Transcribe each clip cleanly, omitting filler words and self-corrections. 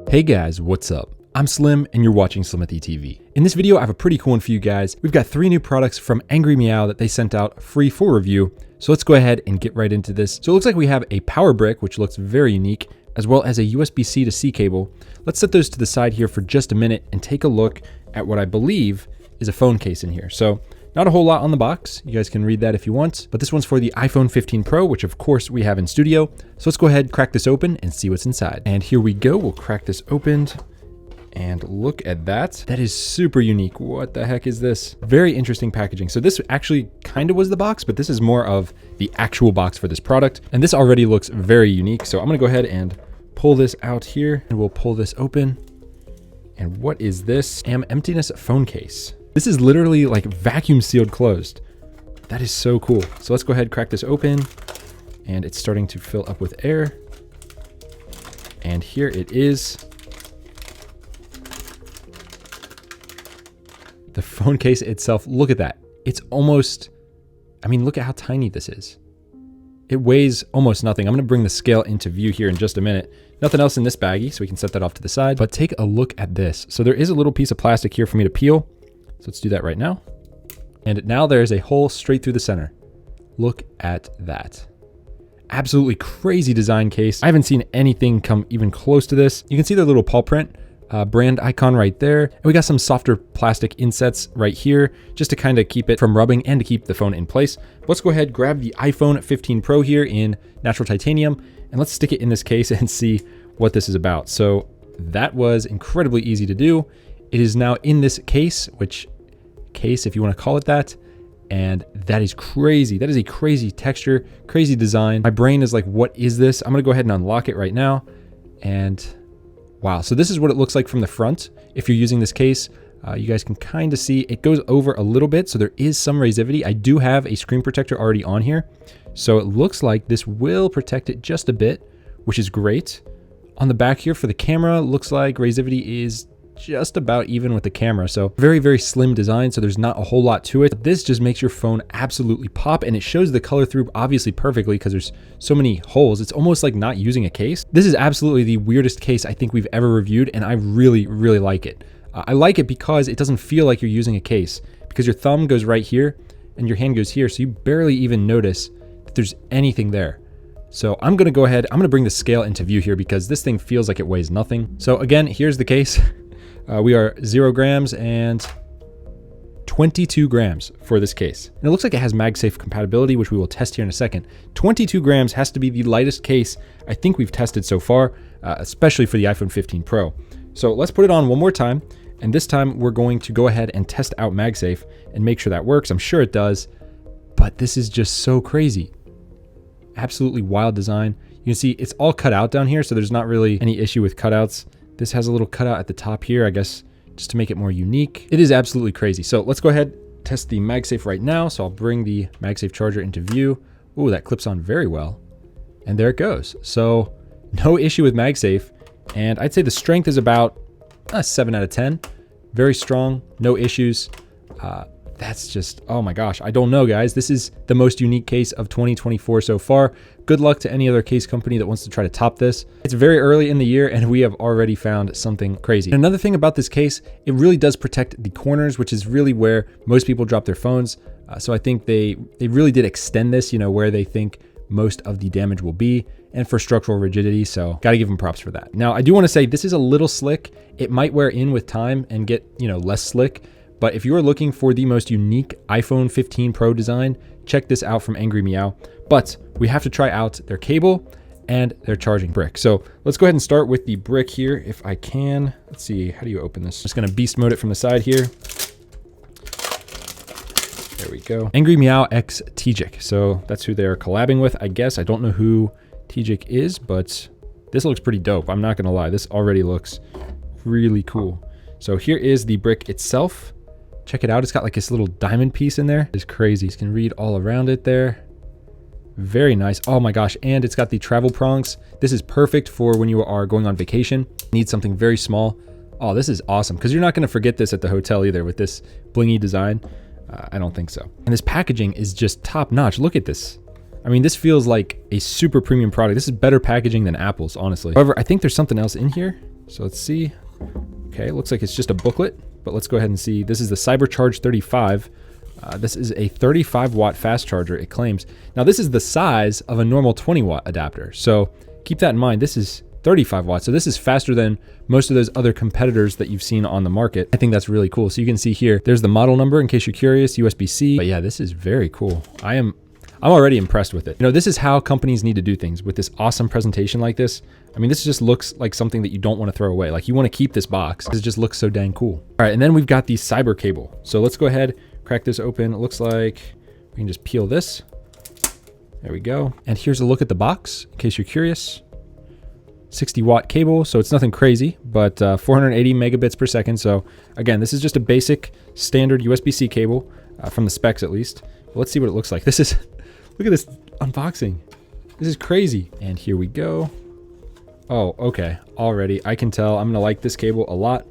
Hey guys, what's up? I'm Slim and you're watching Slimithy TV. In this video, I have a pretty cool one for you guys. We've got 3 new products from Angry Miao that they sent out free for review. So let's go ahead and get right into this. So it looks like we have a power brick, which looks very unique, as well as a USB-C to C cable. Let's set those to the side here for just a minute and take a look at what I believe is a phone case in here. So not a whole lot on the box. You guys can read that if you want, but this one's for the iPhone 15 Pro, which of course we have in studio. So let's go ahead, crack this open and see what's inside. And here we go. We'll crack this open and look at that. That is super unique. What the heck is this? Very interesting packaging. So this actually kind of was the box, but this is more of the actual box for this product. And this already looks very unique. So I'm gonna go ahead and pull this out here and we'll pull this open. And what is this? Emptiness phone case. This is literally like vacuum sealed closed. That is so cool. So let's go ahead, crack this open, and it's starting to fill up with air. And here it is. The phone case itself, look at that. It's almost, I mean, look at how tiny this is. It weighs almost nothing. I'm gonna bring the scale into view here in just a minute. Nothing else in this baggie, so we can set that off to the side, but take a look at this. So there is a little piece of plastic here for me to peel. So let's do that right now. And now there's a hole straight through the center. Look at that. Absolutely crazy design case. I haven't seen anything come even close to this. You can see their little paw print, brand icon right there. And we got some softer plastic insets right here, just to kind of keep it from rubbing and to keep the phone in place. Let's go ahead, grab the iPhone 15 Pro here in natural titanium, and let's stick it in this case and see what this is about. So that was incredibly easy to do. It is now in this case, if you want to call it that. And that is crazy. That is a crazy texture, crazy design. My brain is like, what is this? I'm going to go ahead and unlock it right now. And wow. So this is what it looks like from the front. If you're using this case, you guys can kind of see it goes over a little bit. So there is some razivity. I do have a screen protector already on here. So it looks like this will protect it just a bit, which is great. On the back here for the camera, looks like razivity is just about even with the camera. So very, very slim design. So there's not a whole lot to it. This just makes your phone absolutely pop, and it shows the color through obviously perfectly because there's so many holes. It's almost like not using a case. This is absolutely the weirdest case I think we've ever reviewed, and I really, really like it. I like it because it doesn't feel like you're using a case, because your thumb goes right here and your hand goes here. So you barely even notice that there's anything there. So I'm going to go ahead. I'm going to bring the scale into view here because this thing feels like it weighs nothing. So again, here's the case. We are 0 grams and 22 grams for this case. And it looks like it has MagSafe compatibility, which we will test here in a second. 22 grams has to be the lightest case I think we've tested so far, especially for the iPhone 15 Pro. So let's put it on one more time. And this time we're going to go ahead and test out MagSafe and make sure that works. I'm sure it does, but this is just so crazy. Absolutely wild design. You can see it's all cut out down here, so there's not really any issue with cutouts. This has a little cutout at the top here, I guess, just to make it more unique. It is absolutely crazy. So let's go ahead, test the MagSafe right now. So I'll bring the MagSafe charger into view. Ooh, that clips on very well. And there it goes. So no issue with MagSafe. And I'd say the strength is about a 7 out of 10. Very strong, no issues. That's just, oh my gosh, I don't know, guys. This is the most unique case of 2024 so far. Good luck to any other case company that wants to try to top this. It's very early in the year and we have already found something crazy. And another thing about this case, it really does protect the corners, which is really where most people drop their phones. So I think they really did extend this, you know, where they think most of the damage will be, and for structural rigidity. So got to give them props for that. Now, I do want to say this is a little slick. It might wear in with time and get, you know, less slick. But if you are looking for the most unique iPhone 15 Pro design, check this out from Angry Miao. But we have to try out their cable and their charging brick. So let's go ahead and start with the brick here if I can. Let's see, how do you open this? I'm just gonna beast mode it from the side here. There we go. Angry Miao X Tjik. So that's who they're collabing with, I guess. I don't know who Tjik is, but this looks pretty dope. I'm not gonna lie, this already looks really cool. So here is the brick itself. Check it out. It's got like this little diamond piece in there. It's crazy. You can read all around it there. Very nice. Oh my gosh. And it's got the travel prongs. This is perfect for when you are going on vacation. Need something very small. Oh, this is awesome. Because you're not going to forget this at the hotel either with this blingy design. I don't think so. And this packaging is just top notch. Look at this. I mean, this feels like a super premium product. This is better packaging than Apple's, honestly. However, I think there's something else in here. So let's see. Okay, it looks like it's just a booklet, but let's go ahead and see. This is the Cybercharge 35. This is a 35 watt fast charger, it claims. Now this is the size of a normal 20 watt adapter. So keep that in mind. This is 35 watts. So this is faster than most of those other competitors that you've seen on the market. I think that's really cool. So you can see here, there's the model number in case you're curious, USB-C. But yeah, this is very cool. I'm already impressed with it. You know, this is how companies need to do things with this awesome presentation like this. I mean, this just looks like something that you don't want to throw away. Like you want to keep this box because it just looks so dang cool. All right, and then we've got the Cyber cable. So let's go ahead, crack this open. It looks like we can just peel this. There we go. And here's a look at the box in case you're curious. 60 watt cable, so it's nothing crazy, but 480 megabits per second. So again, this is just a basic standard USB-C cable from the specs at least. But let's see what it looks like. This is, look at this unboxing. This is crazy. And here we go. Oh, okay. Already, I can tell I'm gonna like this cable a lot.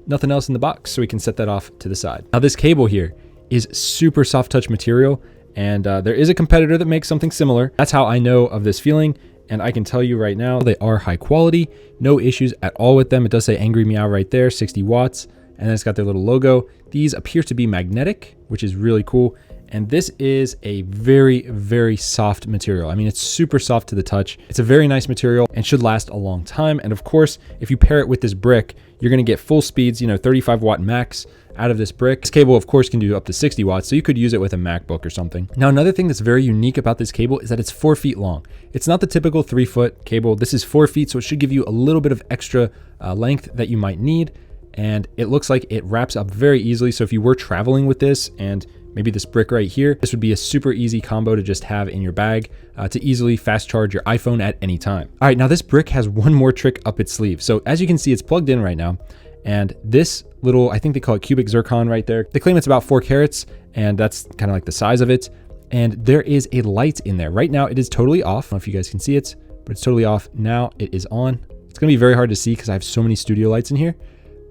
Nothing else in the box, so we can set that off to the side. Now this cable here is super soft touch material, and there is a competitor that makes something similar. That's how I know of this feeling. And I can tell you right now, they are high quality, no issues at all with them. It does say Angry Miao right there, 60 watts, and then it's got their little logo. These appear to be magnetic, which is really cool. And this is a very, very soft material. I mean, it's super soft to the touch. It's a very nice material and should last a long time. And of course, if you pair it with this brick, you're gonna get full speeds, you know, 35 watt max out of this brick. This cable, of course, can do up to 60 watts, so you could use it with a MacBook or something. Now, another thing that's very unique about this cable is that it's 4 feet long. It's not the typical 3-foot cable. This is 4 feet, so it should give you a little bit of extra length that you might need. And it looks like it wraps up very easily. So if you were traveling with this and maybe this brick right here, this would be a super easy combo to just have in your bag to easily fast charge your iPhone at any time. All right, now this brick has one more trick up its sleeve. So as you can see, it's plugged in right now. And this little, I think they call it cubic zircon right there. They claim it's about 4 carats, and that's kind of like the size of it. And there is a light in there. Right now it is totally off. I don't know if you guys can see it, but it's totally off. Now it is on. It's gonna be very hard to see because I have so many studio lights in here,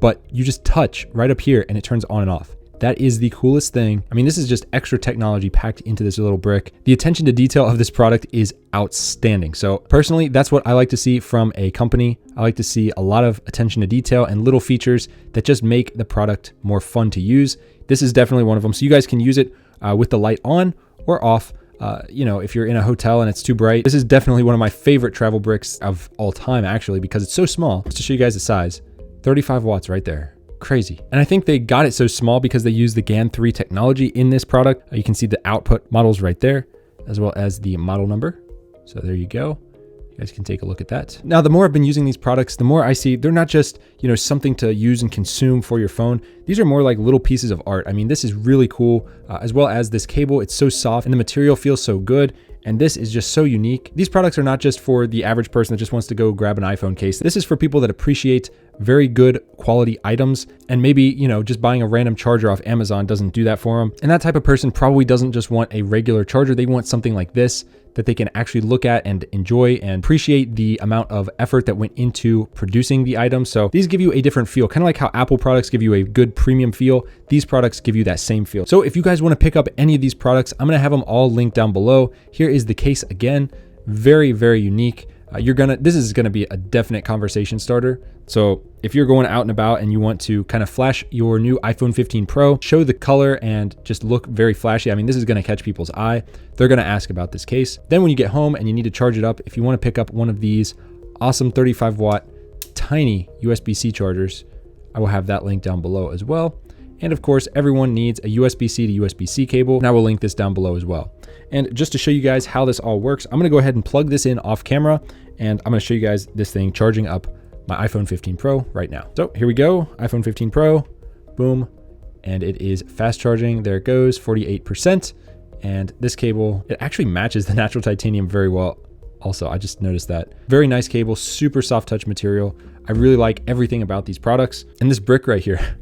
but you just touch right up here and it turns on and off. That is the coolest thing. I mean, this is just extra technology packed into this little brick. The attention to detail of this product is outstanding. So personally, that's what I like to see from a company. I like to see a lot of attention to detail and little features that just make the product more fun to use. This is definitely one of them. So you guys can use it with the light on or off. You know, if you're in a hotel and it's too bright. This is definitely one of my favorite travel bricks of all time, actually, because it's so small. Just to show you guys the size, 35 watts right there. Crazy. And I think they got it so small because they use the GaN 3 technology in this product. You can see the output models right there, as well as the model number. So there you go. You guys can take a look at that. Now, the more I've been using these products, the more I see they're not just, you know, something to use and consume for your phone. These are more like little pieces of art. I mean, this is really cool, as well as this cable. It's so soft and the material feels so good. And this is just so unique. These products are not just for the average person that just wants to go grab an iPhone case. This is for people that appreciate very good quality items, and maybe, you know, just buying a random charger off Amazon doesn't do that for them. And that type of person probably doesn't just want a regular charger. They want something like this that they can actually look at and enjoy and appreciate the amount of effort that went into producing the item. So these give you a different feel, kind of like how Apple products give you a good premium feel. These products give you that same feel. So if you guys want to pick up any of these products, I'm going to have them all linked down below. Here is the case again. Very, very unique. This is gonna be a definite conversation starter. So if you're going out and about and you want to kind of flash your new iPhone 15 Pro, show the color and just look very flashy. I mean, this is gonna catch people's eye. They're gonna ask about this case. Then when you get home and you need to charge it up, if you wanna pick up one of these awesome 35 watt tiny USB-C chargers, I will have that link down below as well. And of course, everyone needs a USB-C to USB-C cable, and I will link this down below as well. And just to show you guys how this all works, I'm gonna go ahead and plug this in off camera, and I'm gonna show you guys this thing charging up my iPhone 15 Pro right now. So here we go, iPhone 15 Pro, boom, and it is fast charging. There it goes, 48%. And this cable, it actually matches the natural titanium very well. Also, I just noticed that. Very nice cable, super soft touch material. I really like everything about these products. And this brick right here,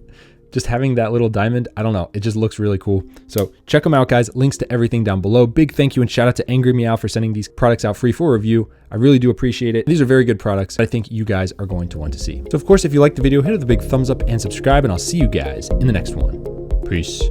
just having that little diamond, I don't know, it just looks really cool. So check them out, guys. Links to everything down below. Big thank you and shout out to Angry Miao for sending these products out free for review. I really do appreciate it. These are very good products I think you guys are going to want to see. So of course, if you liked the video, hit the big thumbs up and subscribe, and I'll see you guys in the next one. Peace.